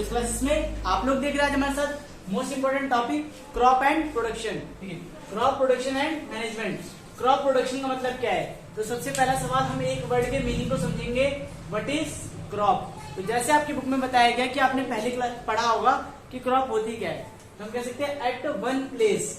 इस क्लासेस में आप लोग देख रहे हैं हमारे साथ most important topic crop and production. ठीक है, crop production and management. Crop production का मतलब क्या है? तो सबसे पहला सवाल हम एक वर्ड के मीनिंग को समझेंगे, व्हाट इज क्रॉप। तो जैसे आपकी बुक में बताया गया कि आपने पहली क्लास पढ़ा होगा कि क्रॉप होती क्या है, तो हम कह सकते हैं एट वन प्लेस,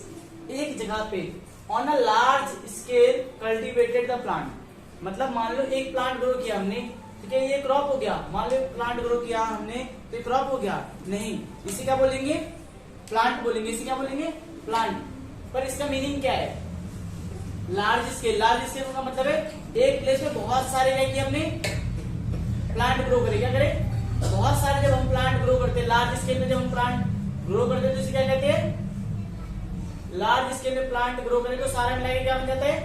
एक जगह पे, on a large scale cultivated the plant. मतलब मान लो एक प्लांट ग्रो किया हमने, ठीक है, ये क्रॉप हो गया। मान लो प्लांट ग्रो किया हमने तो क्रॉप हो गया? नहीं, इसे क्या बोलेंगे? प्लांट बोलेंगे। इसे क्या बोलेंगे? प्लांट। पर इसका मीनिंग क्या है? Large scale. लार्ज स्केल का मतलब है एक प्लेस में बहुत सारे क्या किया हमने, प्लांट ग्रो करे। क्या करें? बहुत सारे। जब हम प्लांट ग्रो करते हैं लार्ज स्केल में, जब हम प्लांट ग्रो करते हैं तो इसे क्या कहते हैं? लार्ज स्केल में प्लांट ग्रो करें तो सारा मिलाकर क्या बन जाता है?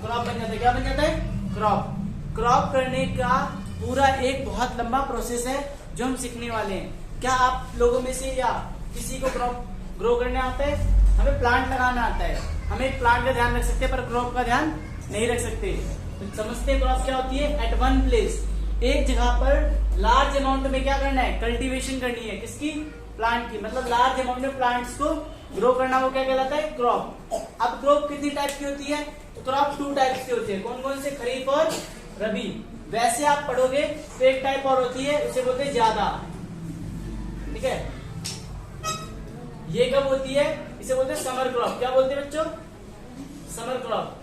क्रॉप बन जाता है। क्या बन जाता है? क्रॉप। क्रॉप करने का पूरा एक बहुत लंबा प्रोसेस है जो हम सीखने वाले हैं। क्या आप लोगों में से या किसी को क्रॉप ग्रो करने आता है? हमें प्लांट लगाना आता है, हमें प्लांट का ध्यान रख सकते हैं पर क्रॉप का ध्यान नहीं रख सकते। तो समझते हैं क्रॉप क्या होती है? एट वन प्लेस, एक जगह पर लार्ज अमाउंट में क्या करना है? कल्टीवेशन करनी है। किसकी? प्लांट की। मतलब लार्ज अमाउंट में प्लांट्स को ग्रो करना, वो क्या कहलाता है? क्रॉप। अब क्रॉप कितनी टाइप की होती है? तो क्रॉप टू टाइप्स की होती है। कौन कौन से? खरीफ और रबी। वैसे आप पढ़ोगे तो एक टाइप और होती है, उसे बोलते हैं ज्यादा। ठीक है, ये कब होती है? इसे बोलते हैं समर क्रॉप। क्या बोलते हैं बच्चों? Summer crop.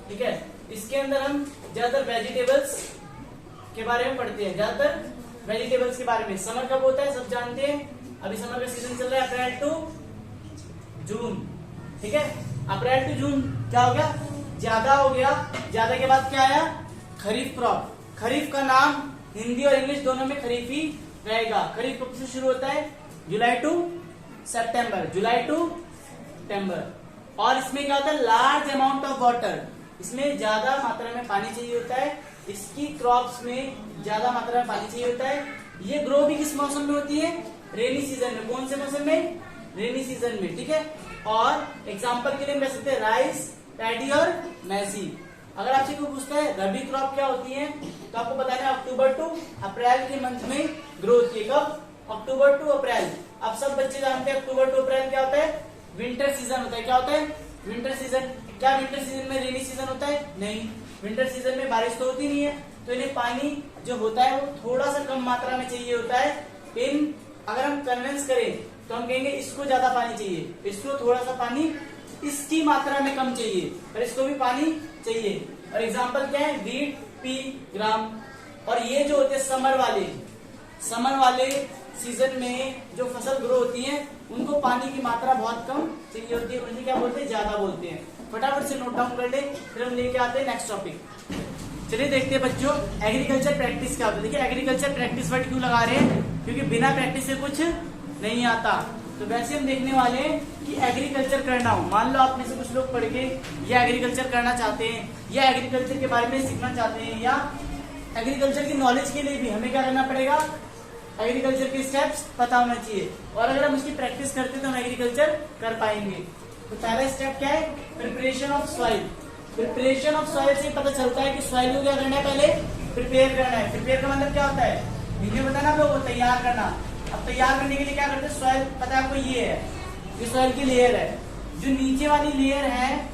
ठीक है, इसके अंदर हम ज्यादातर वेजिटेबल्स के बारे में पढ़ते हैं, ज्यादातर वेजिटेबल्स के बारे में। समर कब होता है? सब जानते हैं। अभी समर का सीजन चल रहा है अप्रैल टू जून। ठीक है, अप्रैल टू जून क्या हो गया? ज्यादा हो गया। ज्यादा के बाद क्या आया? खरीफ क्रॉप। खरीफ का नाम हिंदी और इंग्लिश दोनों में खरीफ ही रहेगा। खरीफ कब से शुरू होता है? जुलाई टू सितंबर। जुलाई टू सितंबर। और इसमें क्या होता है? Large amount of water. इसमें ज्यादा मात्रा में पानी चाहिए होता है। इसकी क्रॉप्स में ज्यादा मात्रा में पानी चाहिए होता है। ये ग्रो भी किस मौसम में होती है? रेनी सीजन में। कौन से मौसम में? रेनी सीजन में। ठीक है, और एग्जाम्पल के लिए हम कह सकते हैं राइस, पैडी और मैसी। अगर आपसे कोई पूछता है रबी क्रॉप क्या होती है, तो आपको बताना है अक्टूबर टू अप्रैल के मंथ में ग्रो होती है। कब? अक्टूबर टू अप्रैल। अब सब बच्चे जानते हैं अक्टूबर टू अप्रैल क्या होता है? विंटर सीजन होता है। क्या होता है? Winter season. क्या विंटर सीजन में रेनी सीजन होता है? नहीं, विंटर सीजन में बारिश तो होती नहीं है, तो इन्हें पानी जो होता है वो थोड़ा सा कम मात्रा में चाहिए होता है। अगर हम कन्वेंस करें तो हम कहेंगे इसको ज्यादा पानी चाहिए, इसको थोड़ा सा पानी इसकी मात्रा में कम चाहिए, पर इसको भी पानी चाहिए। और एग्जांपल क्या है? वीट, पी, ग्राम। और ये जो होते हैं समर वाले सीजन में जो फसल ग्रो होती है उनको पानी की मात्रा बहुत कम चाहिए होती है, उन्हें क्या बोलते हैं? ज्यादा बोलते हैं। फटाफट से नोट डाउन कर ले, फिर हम लेके आते हैं नेक्स्ट टॉपिक। चलिए देखते हैं बच्चों एग्रीकल्चर प्रैक्टिस क्या होता है। देखिए एग्रीकल्चर प्रैक्टिस वर्ड क्यों लगा रहे हैं? क्योंकि बिना प्रैक्टिस से कुछ नहीं आता। तो वैसे हम देखने वाले हैं कि एग्रीकल्चर करना हो, मान लो आप में से कुछ लोग पढ़ के या एग्रीकल्चर करना चाहते हैं या एग्रीकल्चर के बारे में सीखना चाहते हैं, या एग्रीकल्चर की नॉलेज के लिए भी हमें क्या करना पड़ेगा? एग्रीकल्चर के स्टेप्स पता होना चाहिए। और अगर हम उसकी प्रैक्टिस करते हैं तो हम एग्रीकल्चर कर पाएंगे। तो पहला स्टेप क्या है? Preparation of soil. Preparation of soil से पता चलता है कि सॉइल को क्या करना है? पहले प्रिपेयर करना है। प्रिपेयर का मतलब क्या होता है? इन्हें बताना आप लोगों को, तैयार करना। अब तैयार करने के लिए क्या करते हैं? सॉइल पता है आपको, ये है, ये सॉइल की लेयर है। जो नीचे वाली लेयर है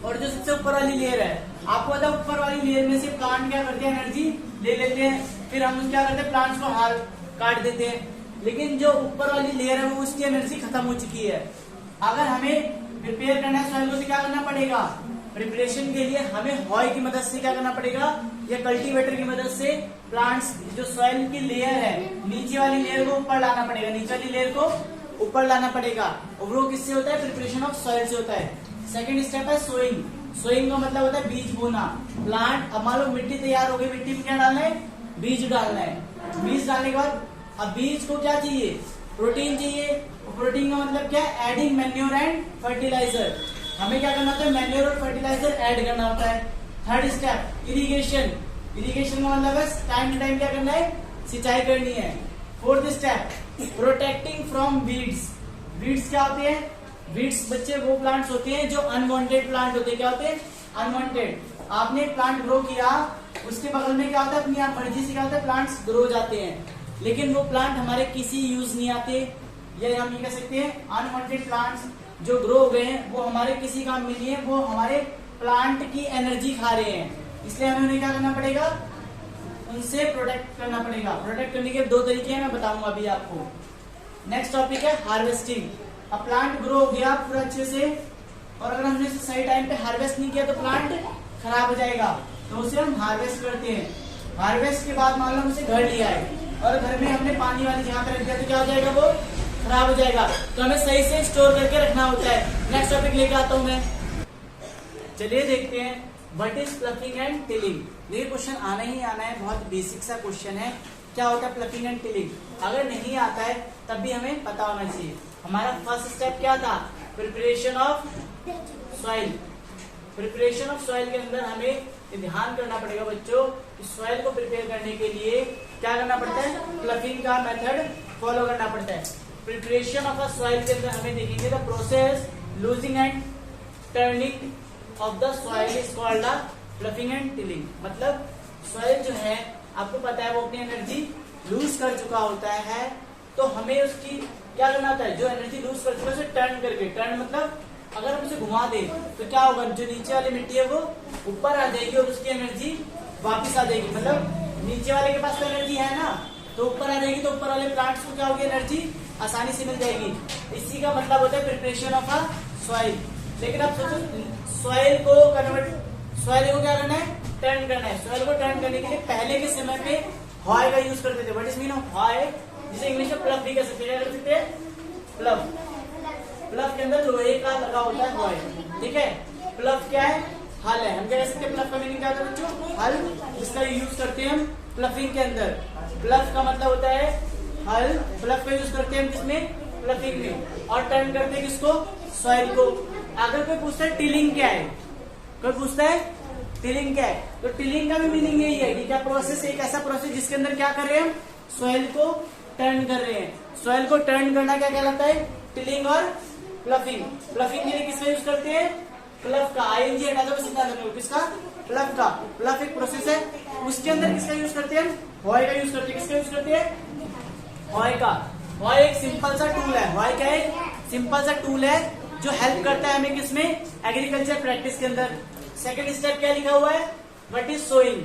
और जो सबसे ऊपर वाली लेयर है, आपको पता है ऊपर वाली लेयर में से प्लांट क्या करते हैं? एनर्जी ले लेते हैं, फिर हम क्या करते हैं? प्लांट्स को हाल काट देते हैं। लेकिन जो ऊपर वाली लेयर है वो उसकी एनर्जी खत्म हो चुकी है। अगर हमें प्रिपेयर करना है सॉइल को तो क्या करना पड़ेगा? प्रिपरेशन के लिए हमें हॉय की मदद से क्या करना पड़ेगा? या कल्टीवेटर की मदद से प्लांट्स जो सॉइल की लेयर है, नीचे वाली लेयर को ऊपर लाना पड़ेगा, नीचे वाली लेयर को ऊपर लाना पड़ेगा। और वो किससे होता है? प्रिपरेशन ऑफ सॉइल से होता है। सेकंड स्टेप है सोइंग। सोइंग का मतलब होता है बीज बोना। प्लांट, अब मान लो मिट्टी तैयार हो गई, मिट्टी में क्या डालना है? बीज डालना है। बीज डालने के बाद अब बीज को क्या चाहिए? प्रोटीन चाहिए। प्रोटीन का मतलब क्या है? Adding manure and fertiliser. हमें क्या करना होता है? मैन्योर और फर्टिलाइजर ऐड करना होता है। Third step irrigation. इरिगेशन का मतलब है टाइम टू टाइम क्या करना है? सिंचाई करनी है। Fourth step protecting from weeds. Weeds क्या होते हैं? वीड्स बच्चे वो प्लांट्स होते हैं जो अनवांटेड प्लांट होते हैं। क्या होते हैं? अनवांटेड। आपने प्लांट ग्रो किया, उसके बगल में क्या होता है? अपनी आप मर्जी से क्या होता है? प्लांट्स ग्रो जाते हैं। लेकिन वो प्लांट हमारे किसी यूज नहीं आते, या हम ये कह सकते हैं अनवांटेड प्लांट्स जो ग्रो हो गए हैं वो हमारे किसी काम में नहीं है, वो हमारे प्लांट की एनर्जी खा रहे हैं। इसलिए हमें उन्हें क्या करना पड़ेगा, उनसे प्रोटेक्ट करना पड़ेगा। प्रोटेक्ट करने के 2 तरीके हैं, मैं बताऊंगा अभी आपको। नेक्स्ट टॉपिक है हार्वेस्टिंग। अब प्लांट ग्रो हो गया पूरा अच्छे से, और अगर हमने सही टाइम पे हार्वेस्ट नहीं किया तो प्लांट खराब हो जाएगा, तो उसे हम हार्वेस्ट करते हैं। हार्वेस्ट के बाद मान लो उसे घर लिया है और घर में हमने पानी वाली जगह पे रख दिया तो क्या हो जाएगा, वो खराब हो जाएगा। तो हमें सही से स्टोर करके रखना होता है। नेक्स्ट टॉपिक लेके आता हूं मैं। चलिए देखते हैं what is plucking and tilling. ये क्वेश्चन आना ही आना है, बहुत बेसिक सा क्वेश्चन है। क्या होता है प्लकिंग एंड टिलिंग? अगर नहीं आता है तब भी हमें पता होना चाहिए। हमारा फर्स्ट स्टेप क्या था, preparation of soil. Preparation of soil के अंदर हमें ध्यान करना पड़ेगा बच्चों कि सॉइल को प्रिपेयर करने के लिए क्या करना पड़ता है, प्लकिंग का मेथड फॉलो करना पड़ता है। प्रिपरेशन ऑफ अ सॉइल के अंदर हमें देखेंगे the process losing and turning of the soil is called the plucking and tilling. मतलब सॉइल जो है आपको पता है वो अपनी एनर्जी लूज कर चुका होता है, तो हमें उसकी क्या करना होता है, जो एनर्जी लूज कर चुका है उसे टर्न करके, टर्न मतलब अगर हम उसे घुमा दे तो क्या होगा, जो नीचे वाली मिट्टी है वो ऊपर आ जाएगी और उसकी एनर्जी वापस आ जाएगी। मतलब नीचे वाले के पास तो एनर्जी है ना, तो ऊपर आ जाएगी, तो ऊपर वाले प्लांट्स को क्या होगी, एनर्जी आसानी से मिल जाएगी। इसी का मतलब होता है प्रिपरेशन ऑफ अ सॉइल। लेकिन आप सोचो सॉइल को सॉइल को क्या करना है, टर्न करना है। सॉइल को टर्न करने के लिए पहले के समय पे हॉय का यूज करते थे। व्हाट इज मीन ऑफ हॉय, जिसे इंग्लिश में प्लग भी कह सकते हैं। क्या कर सकते हैं, प्लग। प्लग के अंदर लोहे का लगा होता है हॉय, ठीक है। प्लग क्या है, हल है। हम क्या कह सकते हैं, प्लग का मीनिंग क्या होता है बच्चों, हल, जिसका यूज करते हैं हम प्लगिंग के अंदर। प्लग का मतलब होता है हल, प्लग का यूज करते हैं हम किसमें, प्लगिंग में। और टर्न करते हैं किसको, सॉइल को। अगर कोई पूछता है टिलिंग क्या है, कोई पूछता है टिलिंग क्या है, तो टिलिंग का भी मीनिंग यही है कि क्या प्रोसेस, एक ऐसा प्रोसेस जिसके अंदर क्या कर रहे हैं हम, सॉइल को टर्न कर रहे हैं। सॉइल को टर्न करना क्या कहलाता है, टिलिंग और प्लफिंग। प्लफिंग के लिए किसका यूज करते हैं, प्लफ का। आईएनजी हटा दो, बस किसका, प्लफ का। प्लफ एक प्रोसेस है, उसके अंदर किसका यूज करते हैं, हॉय का यूज करते हैं। किसका यूज करते हैं, हॉय का। हॉय एक सिंपल सा टूल है। हॉय क्या है, सिंपल सा टूल है जो हेल्प करता है हमें किसमें, एग्रीकल्चर प्रैक्टिस के अंदर। सेकंड स्टेप क्या लिखा हुआ है, व्हाट इज सोइंग।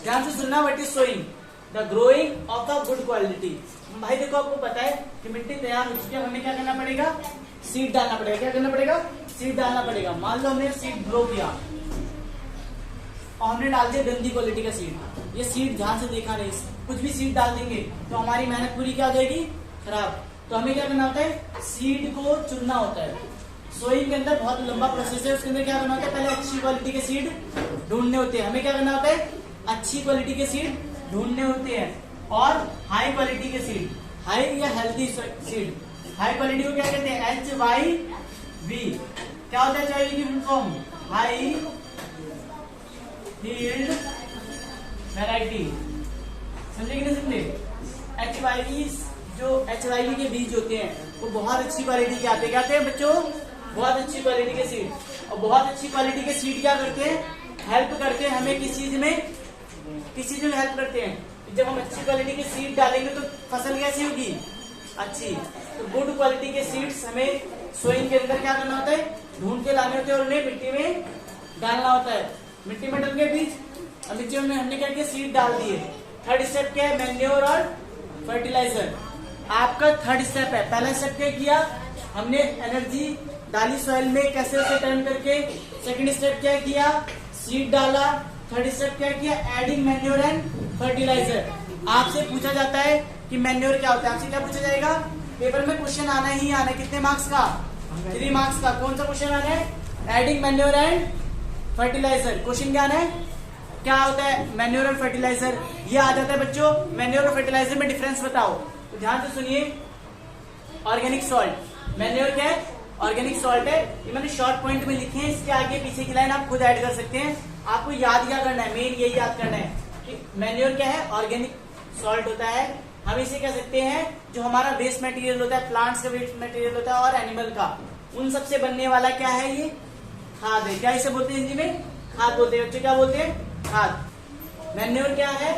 ध्यान से सुनना, what is sowing, the growing of a good quality. भाई देखो आपको पता है कि मिट्टी तैयार हो चुकी है, हमें क्या करना पड़ेगा, सीड डालना पड़ेगा। क्या करना पड़ेगा, सीड डालना पड़ेगा। मान लो हमने सीड ग्रो किया और हमने डाल दिया गंदी क्वालिटी का सीड। ये सीड ध्यान से देखा नहीं, कुछ भी सीड डाल देंगे तो हमारी मेहनत पूरी क्या हो जाएगी, खराब। तो हमें क्या करना होता है, सीड को चुनना होता है। सोइंग के अंदर बहुत लंबा प्रोसेस है, उसके अंदर क्या करना होता है, पहले अच्छी क्वालिटी के सीड ढूंढने होते हैं। हमें क्या करना होता है, अच्छी क्वालिटी के सीड ढूंढने होते हैं और हाई क्वालिटी के सीड, हाई या हेल्दी सीड। हाई क्वालिटी को क्या कहते हैं, HYV। क्या होता है HYV की full form, high yield variety. समझे कि नहीं समझे, HYV, जो HYV के बीज होते हैं वो बहुत अच्छी क्वालिटी के आते हैं। क्या आते हैं बच्चों, बहुत अच्छी क्वालिटी के सीड। और बहुत अच्छी क्वालिटी के सीड क्या करते हैं, हेल्प करते हैं हमें किस चीज में, किसी चीज में हेल्प करते हैं। जब हम अच्छी क्वालिटी के सीड डालेंगे तो फसल कैसी होगी, अच्छी। तो गुड क्वालिटी के सीड्स हमें सोइंग के अंदर क्या करना होता है, ढूंढ के लाने होते हैं और उन्हें मिट्टी में डालना होता है। मिट्टी में डल के बीज, मिट्टी में हमने क्या किया, सीड डाल दिए। थर्ड स्टेप क्या है, मैन्योर और फर्टिलाइजर। आपका थर्ड स्टेप है। पहला स्टेप क्या किया, हमने एनर्जी डाली सॉइल में, कैसे उसे टर्न करके। सेकंड स्टेप क्या किया, सीड डाला। थर्ड स्टेप क्या किया, एडिंग मैन्योर एंड फर्टिलाइजर। आपसे पूछा जाता है कि मैन्योर क्या होता है, आपसे क्या पूछा जाएगा, पेपर में क्वेश्चन आना ही आना है। कितने मार्क्स का, 3 मार्क्स का। कौन सा क्वेश्चन आना है, adding manure and fertiliser. Question क्या आना है, क्या होता है मैन्योर और फर्टिलाइजर, ये आ जाता है बच्चों। मैन्योर और फर्टिलाइजर में डिफरेंस बताओ, तो ध्यान से सुनिए। ऑर्गेनिक सॉल्ट, मैन्योर क्या है, ऑर्गेनिक सॉल्ट है। ये मैंने शॉर्ट पॉइंट में लिखे हैं, इसके आगे पीछे की लाइन आप खुद ऐड कर सकते हैं। आपको याद क्या करना है, मेन यही याद करना है कि मैन्योर क्या है, ऑर्गेनिक सॉल्ट होता है। हम इसे कह सकते हैं जो हमारा वेस्ट मटेरियल होता है, प्लांट्स का वेस्ट मटेरियल होता है और एनिमल का, उन सबसे बनने वाला क्या है, ये खाद है। क्या इसे बोलते हैं हिंदी में, खाद बोलते हैं बच्चों, क्या बोलते हैं, खाद। मैन्योर क्या है,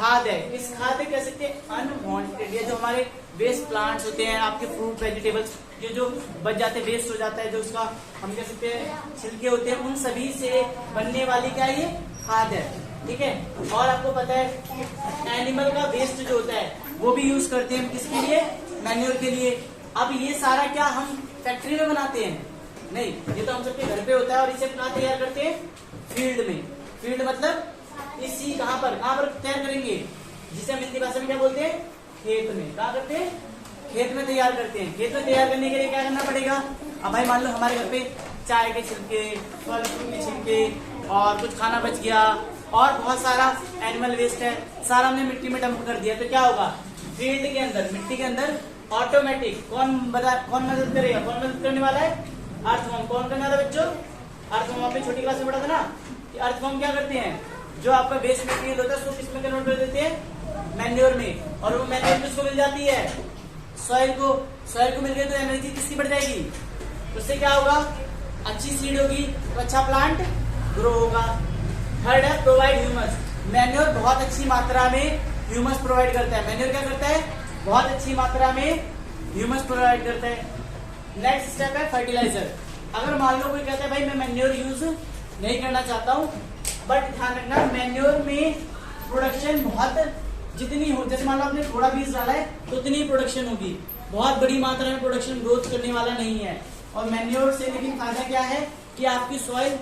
खाद है, इस खाद है कह सकते हैं अनवांटेड, ये जो हमारे वेस्ट प्लांट्स होते हैं, आपके फ्रूट वेजिटेबल्स जो बच जाते हैं, वेस्ट हो जाता है, जो उसका हम कह सकते हैं छिलके होते हैं, उन सभी से बनने वाली क्या ये खाद है, ठीक है। और आपको पता है एनिमल का वेस्ट जो होता है वो भी यूज करते हैं किसके लिए, मैन्योर के लिए। अब ये सारा क्या हम फैक्ट्री में बनाते हैं, नहीं, ये तो हम सबके घर पे होता है, और इसे कहाँ तैयार करते हैं, फील्ड में। फील्ड मतलब इसी कहाँ पर तैयार करेंगे, जिसे हम हिंदी भाषा में क्या बोलते हैं, खेत में। कहाँ करते हैं, खेत में तैयार करते हैं। खेत में तैयार करने के लिए क्या करना पड़ेगा, अब भाई मान लो हमारे घर पे चाय के छिलके, फल फ्रूट के छिलके और कुछ खाना बच गया और बहुत सारा एनिमल वेस्ट है, सारा हमने मिट्टी में डंप कर दिया, तो क्या होगा, फील्ड के अंदर, मिट्टी के अंदर ऑटोमेटिक कौन मदद करेगा, कौन मदद करने वाला है, अर्थवर्म। कौन करने वाला बच्चों, अर्थवर्म। आपने छोटी क्लास में पढ़ा था ना कि अर्थवर्म क्या करते हैं, जो आपका वेस्ट मटेरियल होता है उसको किसमें कन्वर्ट कर देते हैं, मैन्योर में। और वो मैन्योर किसको मिल जाती है, सॉइल को। सॉइल को मिल गई तो एनर्जी किसकी बढ़ जाएगी, उससे क्या होगा, अच्छी सीड होगी तो अच्छा प्लांट ग्रो होगा। थर्ड है प्रोवाइड ह्यूमस। मैन्योर बहुत अच्छी मात्रा में ह्यूमस प्रोवाइड करता है। मैन्योर क्या करता है, बहुत अच्छी मात्रा में ह्यूमस प्रोवाइड करता है। नेक्स्ट स्टेप है फर्टिलाइजर। अगर मान लो कोई कहता है भाई मैं मैन्योर यूज नहीं करना चाहता हूँ, बट ध्यान रखना मैन्योर में प्रोडक्शन बहुत जितनी हो, जैसे मान लो आपने थोड़ा बीज डाला है तो उतनी प्रोडक्शन होगी, बहुत बड़ी मात्रा में प्रोडक्शन ग्रोथ करने वाला नहीं है। और मैन्योर से लेकिन फायदा क्या है कि आपकी सॉइल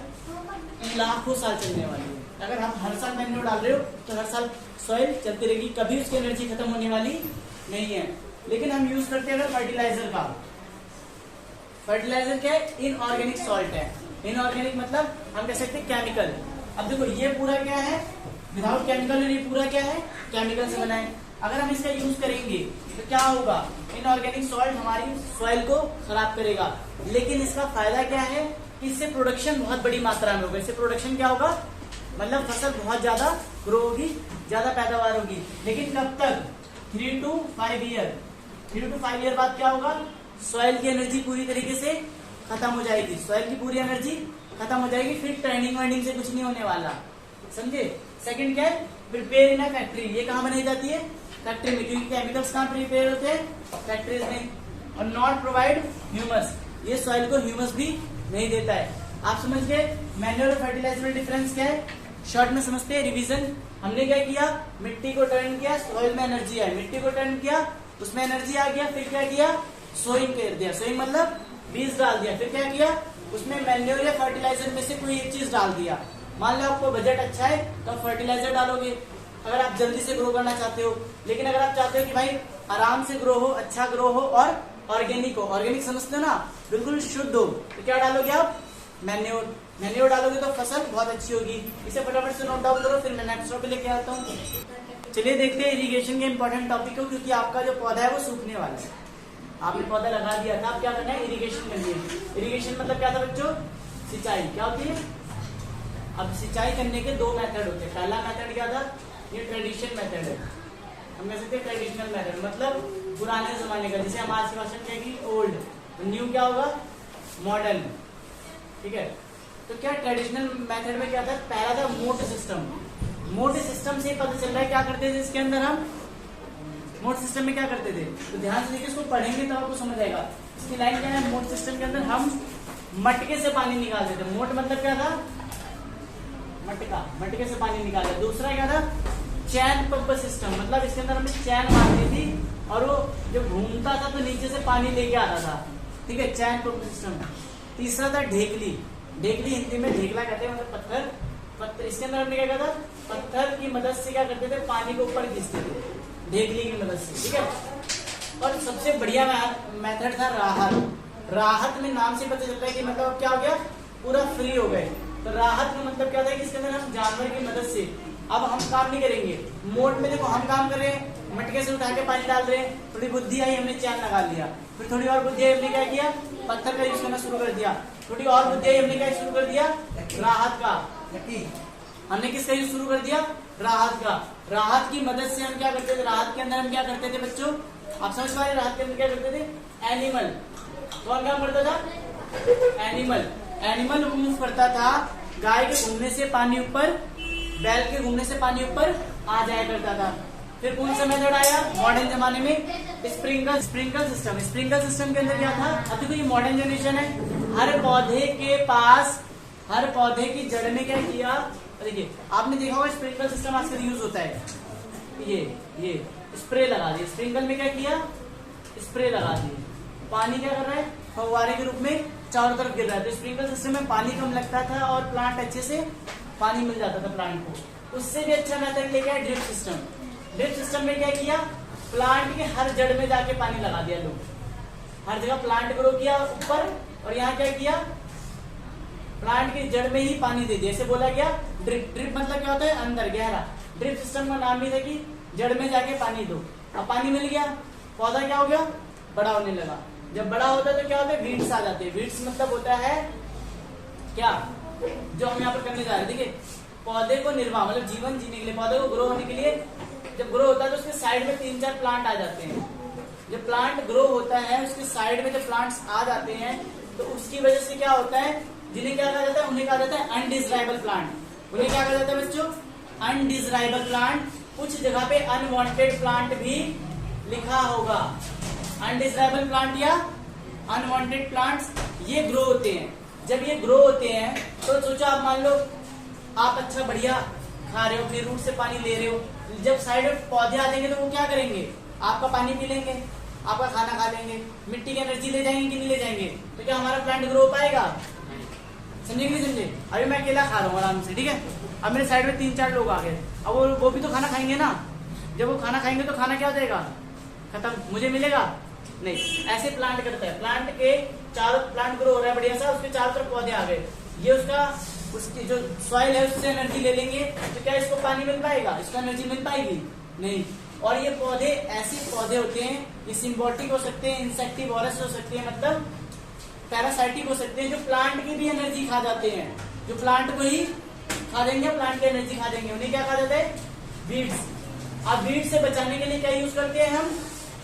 लाखों साल चलने वाली है। अगर आप हर साल मैन्योर डाल रहे हो तो हर साल सॉइल चलती रहेगी, कभी उसकी एनर्जी खत्म होने वाली नहीं है। लेकिन हम यूज करते हैं अगर फर्टिलाइजर का। फर्टिलाइजर क्या है, इनऑर्गेनिक सॉल्ट है। इनऑर्गेनिक मतलब हम कह सकते हैं केमिकल। अब देखो ये पूरा क्या है, विदाउट केमिकल, और ये पूरा क्या है, केमिकल से बना है। अगर हम इसका यूज करेंगे तो क्या होगा, इनऑर्गेनिक सॉल्ट हमारी सॉइल को खराब करेगा। लेकिन इसका फायदा क्या है, इससे प्रोडक्शन बहुत बड़ी मात्रा में होगा। इससे प्रोडक्शन क्या होगा, मतलब फसल बहुत ज्यादा ग्रो होगी, ज्यादा पैदावार होगी। लेकिन कब तक, 3 to 5 ईयर। 3 to 5 ईयर बाद क्या होगा, सॉइल की एनर्जी पूरी तरीके से खत्म हो जाएगी। सॉइल की पूरी एनर्जी खत्म हो जाएगी, फिर ट्रेनिंग वेनिंग से कुछ नहीं होने वाला, समझे। सेकंड क्या है, प्रिपेयर इन अ फैक्ट्री। ये कहाँ बनाई जाती है, फैक्ट्री में, क्योंकि केमिकल्स कहाँ प्रिपेयर होते हैं, फैक्ट्रीज में। और नॉट प्रोवाइड ह्यूमस, ये सॉइल को ह्यूमस भी नहीं देता है। आप समझ गए मैन्योर और फर्टिलाइजर में डिफरेंस क्या है, शॉर्ट में समझते हैं। रिवीजन, हमने क्या किया, मिट्टी को टर्न किया, सॉइल में एनर्जी है, मिट्टी को टर्न किया, उसमें एनर्जी आ गया, फिर क्या किया, सोइंग कर दिया। सोइंग मतलब बीज डाल दिया, फिर क्या किया, उसमें मैन्योर या फर्टिलाइजर में से कोई एक चीज डाल दिया। मान लो आपको बजट अच्छा है तो आप फर्टिलाइजर डालोगे अगर आप जल्दी से ग्रो करना चाहते हो। लेकिन अगर आप चाहते हो कि भाई आराम से ग्रो हो, अच्छा ग्रो हो और ऑर्गेनिक हो, ऑर्गेनिक समझते हो ना, बिल्कुल शुद्ध हो, तो क्या डालोगे आप, मैन्योर। मैन्योर डालोगे तो फसल बहुत अच्छी होगी। इसे फटाफट से नोट डाउन करो, फिर मैं नेक्स्ट टॉपिक लेके आता हूँ। चलिए देखते हैं इरिगेशन के इंपॉर्टेंट टॉपिक को, क्योंकि आपका जो पौधा है वो सूखने वाला है। आपने पौधा लगा दिया था, अब क्या करना है, इरिगेशन करनी है। इरिगेशन मतलब क्या था बच्चों, सिंचाई। क्या होती है, अब सिंचाई करने के 2 मेथड होते हैं। पहला मेथड क्या था, ये ट्रेडिशन मेथड है, हम कह सकते हैं ट्रेडिशनल मेथड, मतलब पुराने जमाने का, जिसे हम आज की भाषा में कहेंगे ओल्ड। न्यू क्या होगा, मॉडर्न, ठीक है। तो क्या ट्रेडिशनल मेथड में क्या था, पहला था मोट सिस्टम। मोट सिस्टम से पता चल रहा है क्या करते थे इसके अंदर हम, मोट सिस्टम में क्या करते थे, तो ध्यान से देखिए, इसको पढ़ेंगे तो आपको समझ आएगा। इसकी लाइन क्या है, मोट सिस्टम के अंदर हम मटके से पानी निकालते थे। मोट मतलब क्या था, मटका, मटके से पानी निकालते। दूसरा क्या था, चैन पंप सिस्टम, मतलब इसके अंदर हमने चैन मारनी थी और वो जब घूमता था तो नीचे से पानी लेके आता था, ठीक है, चैन पंप सिस्टम। तीसरा था ढेकली। ढेकली हिंदी में ढेकला कहते हैं, मतलब पत्थर। पत्थर, इसके अंदर हमने क्या कहा था, पत्थर की मदद से क्या करते थे, पानी को ऊपर खींचते थे ढेकली की मदद से, ठीक है। और सबसे बढ़िया मेथड था राहत। राहत में नाम से पता चलता है कि मतलब अब क्या हो गया, पूरा फ्री हो गए। तो राहत में मतलब क्या था कि इसके अंदर हम जानवर की मदद से अब हम काम नहीं करेंगे। मोट में देखो हम काम कर रहे हैं, मटके से उठा के पानी डाल रहे हैं, थोड़ी बुद्धि आई हमने चैन लगा लिया, फिर थोड़ी और बुद्धि आई हमने क्या किया, पत्थर का यूज करना शुरू कर दिया, थोड़ी और बुद्धि आई हमने क्या शुरू कर दिया, राहत का। हमने किसका यूज शुरू कर दिया, राहत का। राहत की मदद से हम क्या करते थे, राहत के अंदर हम क्या करते थे बच्चों, आप समझ पा रहे, राहत के अंदर क्या करते थे, एनिमल। कौन काम करता था, एनिमल। एनिमल मूव करता था, गाय के घूमने से पानी ऊपर, बैल के घूमने से पानी ऊपर आ जाया करता था। फिर कौन सा मेथड आया मॉडर्न जमाने में? Sprinkle system. स्प्रिंकल सिस्टम के अंदर क्या था? अभी तो ये मॉडर्न जनरेशन है। हर पौधे की जड़ में क्या किया? देखिए आपने देखा होगा स्प्रिंकल सिस्टम आजकल यूज होता है। ये स्प्रे लगा दिए। स्प्रिंकल में क्या किया? स्प्रे लगा दिए। पानी क्या कर रहा है? फव्वारे के रूप में चारों तरफ गिर रहा है। तो स्प्रिंकल सिस्टम में पानी कम लगता था और प्लांट अच्छे से पानी मिल जाता था प्लांट को। उससे भी अच्छा मेथड लेके आए ड्रिप सिस्टम। ड्रिप सिस्टम में क्या किया? प्लांट के हर जड़ में जाके पानी लगा दिया लोग। हर जगह प्लांट ग्रो किया ऊपर, और यहाँ क्या किया? प्लांट की जड़ में ही पानी दे दिया। जैसे बोला गया ड्रिप। ड्रिप मतलब क्या होता है? अंदर गहरा। ड्रिप सिस्टम का नाम भी था कि जड़ में जाके पानी दो। अब पानी मिल गया, पौधा क्या हो गया? बड़ा होने लगा। जब बड़ा होता है तो क्या होता है? वीड्स आ जाते हैं। वीड्स मतलब होता है क्या? जो हम यहाँ पर करने जा रहे हैं। देखिए पौधे को निर्वाह मतलब जीवन जीने के लिए, पौधे को ग्रो होने के लिए जब ग्रो होता है तो उसके साइड में 3-4 प्लांट आ जाते हैं। जब प्लांट ग्रो होता है उसके साइड में जब प्लांट्स आ जाते हैं तो उसकी वजह से क्या होता है? जिन्हें क्या कहा जाता है? उन्हें कहा जाता है अनडिजायरेबल प्लांट। उन्हें क्या कहा जाता है बच्चों? Undesirable plant. कुछ जगह पे अनवांटेड प्लांट भी लिखा होगा। अनडिजायरेबल प्लांट या अनवांटेड प्लांट्स ये ग्रो होते हैं। जब ये ग्रो होते हैं तो सोचो आप मान लो आप अच्छा बढ़िया खा रहे हो, अपनी रूट से पानी ले रहे हो। जब साइड में पौधे आ जाएंगे तो वो क्या करेंगे? आपका पानी पी लेंगे, आपका खाना खा लेंगे, मिट्टी की एनर्जी ले जाएंगे कि नहीं ले जाएंगे? तो क्या हमारा प्लांट ग्रो हो पाएगा? समझे कि नहीं समझे? अभी मैं अकेला खा रहा हूँ आराम से, ठीक है। अब मेरे साइड में 3-4 लोग आ गए। अब वो भी तो खाना खाएंगे ना। जब वो खाना खाएंगे तो खाना क्या हो जाएगा? खत्म। मुझे मिलेगा नहीं। ऐसे प्लांट करता है। प्लांट के चारों प्लांट ग्रो हो रहा है बढ़िया सा, उसके चारों तरफ पौधे आ गए। ये उसकी जो सॉइल है उससे एनर्जी ले लेंगे तो क्या इसको पानी मिल पाएगा? इसको एनर्जी मिल पाएगी? नहीं। और ये पौधे ऐसे पौधे होते हैं, ये सिम्बोटिक हो सकते हैं, इंसेक्टिवोरस हो सकते हैं, मतलब पैरासाइटिक हो सकते हैं, जो प्लांट की भी एनर्जी खा जाते हैं, जो प्लांट को ही खा देंगे, प्लांट की एनर्जी खा देंगे। उन्हें क्या खा जाता है? वीड्स। अब वीड से बचाने के लिए क्या यूज करते हैं हम?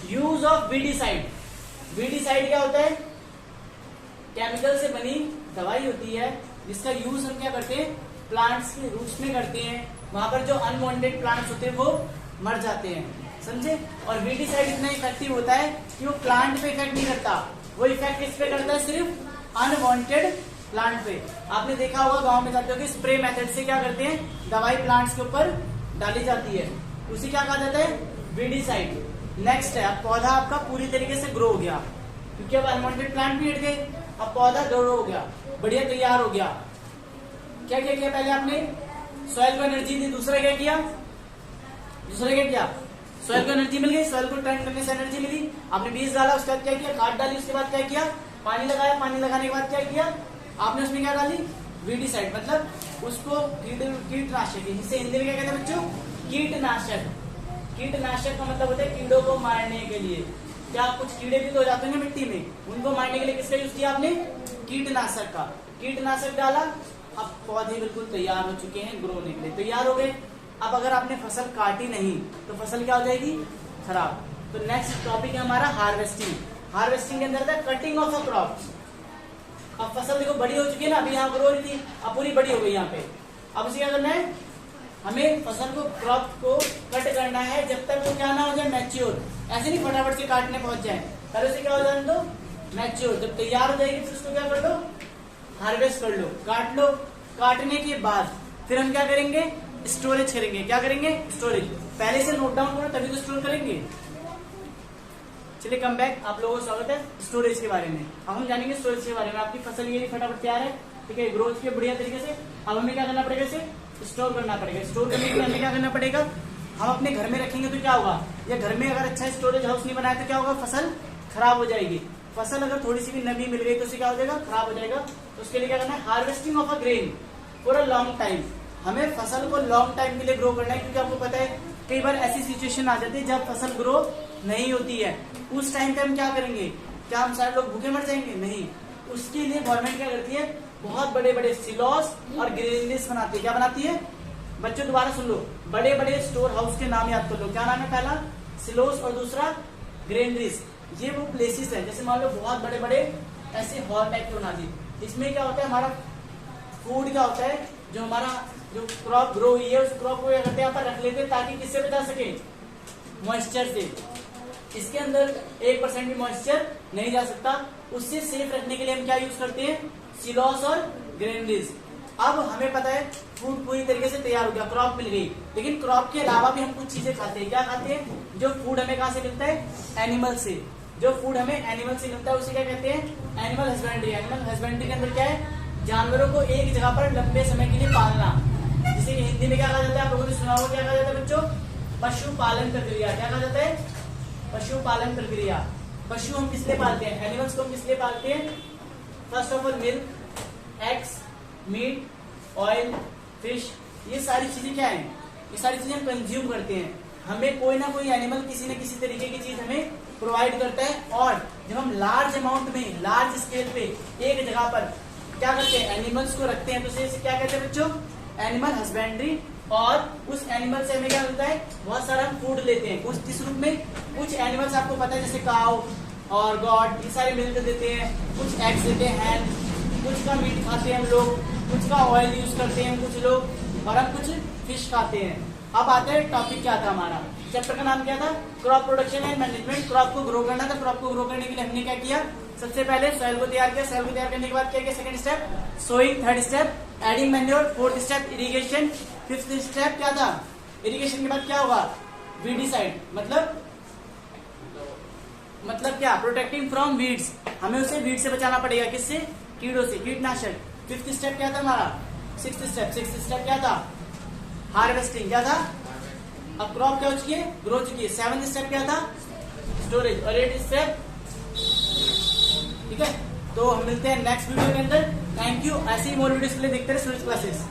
Use of weedicide. वीडीसाइड क्या होता है? केमिकल से बनी दवाई होती है जिसका यूज हम क्या करते हैं? प्लांट्स के रूट्स में करते हैं। वहां पर जो अनवांटेड प्लांट्स होते हैं वो मर जाते हैं, समझे। और वीडीसाइड इतना इफेक्टिव होता है कि वो प्लांट पे इफेक्ट नहीं करता, वो इफेक्ट किस पे करता है? सिर्फ अनवांटेड प्लांट पे। आपने देखा होगा गांव में जाते हो कि स्प्रे मेथड से क्या करते हैं? दवाई प्लांट्स के ऊपर डाली जाती है, उसी क्या कहा जाता है? वीडीसाइड। नेक्स्ट है, अब पौधा आपका पूरी तरीके से ग्रो हो गया क्योंकि अब अनवांटेड प्लांट भी हट गए। अब पौधा ग्रो हो गया, बढ़िया तैयार हो गया। क्या क्या किया? पहले आपने सॉइल को एनर्जी दी। दूसरा क्या किया? सॉइल को एनर्जी मिल गई, सॉइल को टर्न करने से एनर्जी मिली। आपने बीज डाला, उसके बाद क्या किया? खाद डाली। उसके बाद क्या किया? पानी लगाया। पानी लगाने के बाद क्या किया? आपने उसमें क्या डाली? वीडीसाइड, मतलब उसको कीटनाशक, जिसे हिंदी में क्या कहते हैं बच्चों? कीटनाशक। कीटनाशक का मतलब होता है कीड़ों को मारने के लिए। क्या कुछ कीड़े भी तो हो जाते हैं मिट्टी में, उनको मारने के लिए किसका यूज किया आपने? कीटनाशक का। कीटनाशक डाला, अब पौधे बिल्कुल तैयार हो चुके हैं, ग्रो होने के लिए तैयार हो गए। अब अगर आपने फसल काटी नहीं तो फसल क्या हो जाएगी? खराब। तो नेक्स्ट टॉपिक है हमारा हार्वेस्टिंग। हार्वेस्टिंग के अंदर था कटिंग ऑफ अ क्रॉप। अब फसल देखो बड़ी हो चुकी है ना, अभी यहाँ ग्रो रही थी, अब पूरी बड़ी हो गई यहाँ पे। अब उसे क्या करना है? हमें फसल को, क्रॉप को कट करना है जब तक वो क्या ना हो जाए? मैच्योर। ऐसे नहीं फटाफट से काटने पहुंच जाए, पहले उसे क्या हो जाने दो? मैच्योर। जब तैयार हो जाएगी फिर उसको क्या कर लो? हार्वेस्ट कर लो, काट लो। काटने के बाद फिर हम क्या करेंगे? स्टोरेज करेंगे। क्या करेंगे? स्टोरेज। पहले से नोट डाउन करो तभी तो स्टोर करेंगे। चलिए कम बैक, आप लोगों का स्वागत है स्टोरेज के बारे में। अब हम जानेंगे स्टोरेज के बारे में। आपकी फसल ये फटाफट तैयार है, ठीक है, ग्रोथ के बढ़िया तरीके से। अब हमें क्या करना पड़ेगा? इसे स्टोर करना पड़ेगा। स्टोर करने के लिए हमें क्या करना पड़ेगा? हम अपने घर में रखेंगे तो क्या होगा? या घर में अगर अच्छा स्टोरेज हाउस नहीं बनाया तो क्या होगा? फसल खराब हो जाएगी। फसल अगर थोड़ी सी भी नमी मिल गई तो उसे क्या हो जाएगा? खराब हो जाएगा। तो उसके लिए क्या करना है? Harvesting of a grain for a long time. हमें फसल को लॉन्ग टाइम के लिए ग्रो करना है, क्योंकि आपको पता है कई बार ऐसी सिचुएशन आ जाती है जब फसल ग्रो नहीं होती है। उस टाइम पे हम क्या करेंगे? क्या हम सारे लोग भूखे मर जाएंगे? नहीं। उसके लिए गवर्नमेंट क्या करती है? बहुत बड़े बड़े सिलोस और ग्रेनरीज बनाती है। क्या बनाती है बच्चों? दोबारा सुन लो, बड़े बड़े स्टोर हाउस के नाम याद कर लो। क्या नाम है? पहला सिलोस और दूसरा ग्रेनरीज। ये वो प्लेसेस है, जैसे मान लो बहुत बड़े बड़े ऐसे हॉल टाइप के बना दी। इसमें क्या होता है? हमारा फूड क्या होता है? जो हमारा जो क्रॉप ग्रो हुई है उस क्रॉप को क्या करते हैं यहाँ पर रख लेते हैं ताकि किससे बचा सके, मॉइस्चर से। इसके अंदर 1% भी मॉइस्चर नहीं जा सकता। उससे सेफ रखने के लिए हम क्या यूज करते हैं, सिलॉस और ग्रेनुलेज। अब हमें पता है फूड पूरी तरीके से तैयार हो गया, क्रॉप मिल गई, लेकिन क्रॉप के अलावा भी हम कुछ चीजें खाते हैं। क्या खाते हैं, जो फूड हमें कहाँ से मिलता है, एनिमल से। जो फूड हमें एनिमल से मिलता है उसे क्या कहते हैं, एनिमल हस्बेंड्री। एनिमल हस्बेंड्री के अंदर क्या है, जानवरों को एक जगह पर लंबे समय के लिए पालना, जिसे हिंदी में क्या कहा जाता है, आप लोगों ने सुना होगा, क्या कहा जाता है बच्चों, पशुपालन प्रक्रिया। क्या कहा जाता है, पशुपालन प्रक्रिया। पशु हम किस लिए पालते हैं, एनिमल्स को हम किस लिए पालते हैं, first of all milk, eggs, meat, oil, fish, ये सारी चीजें क्या है, ये सारी चीजें हम कंज्यूम करते हैं। हमें कोई ना कोई एनिमल किसी न किसी तरीके की चीज हमें प्रोवाइड करता है। और जब हम लार्ज अमाउंट में, लार्ज स्केल पे एक जगह पर क्या करते हैं, एनिमल्स को रखते हैं, तो इसे क्या कहते हैं बच्चों, एनिमल हस्बेंड्री। और उस एनिमल से हमें क्या मिलता है, बहुत सारा फूड लेते हैं। कुछ किस रूप में, कुछ एनिमल्स आपको पता है जैसे काउ और गॉड, ये सारे मिल्क देते हैं, कुछ एग्स देते हैं, कुछ का मीट खाते हैं हम लोग, कुछ का ऑयल यूज करते हैं कुछ लोग, और हम कुछ फिश खाते हैं। अब आते हैं टॉपिक क्या था हमारा, चैप्टर का नाम क्या था, crop production and management. Crop को ग्रो करना था। क्रॉप को ग्रो करने के लिए हमने क्या किया, सबसे पहले सॉइल को तैयार किया। सॉइल को तैयार करने के बाद क्या किया, second step sowing, third step adding manure, fourth step irrigation, fifth step क्या था, इरिगेशन के बाद क्या होगा, वीडिसाइड, मतलब क्या, प्रोटेक्टिंग फ्रॉम वीड्स, हमें उसे वीड से बचाना पड़ेगा, किससे, कीड़ों से, कीटनाशक। फिफ्थ स्टेप क्या था हमारा, सिक्स्थ स्टेप क्या था, हार्वेस्टिंग। क्या था, अब क्रॉप क्या हो चुकी है, ग्रो चुकी है। सेवंथ स्टेप क्या था, स्टोरेज। और एट स्टेप, ठीक है। तो हम मिलते हैं नेक्स्ट वीडियो के अंदर। Thank you. ऐसे ही मोर वीडियोस के लिए देखते रहे सूरज क्लासेस।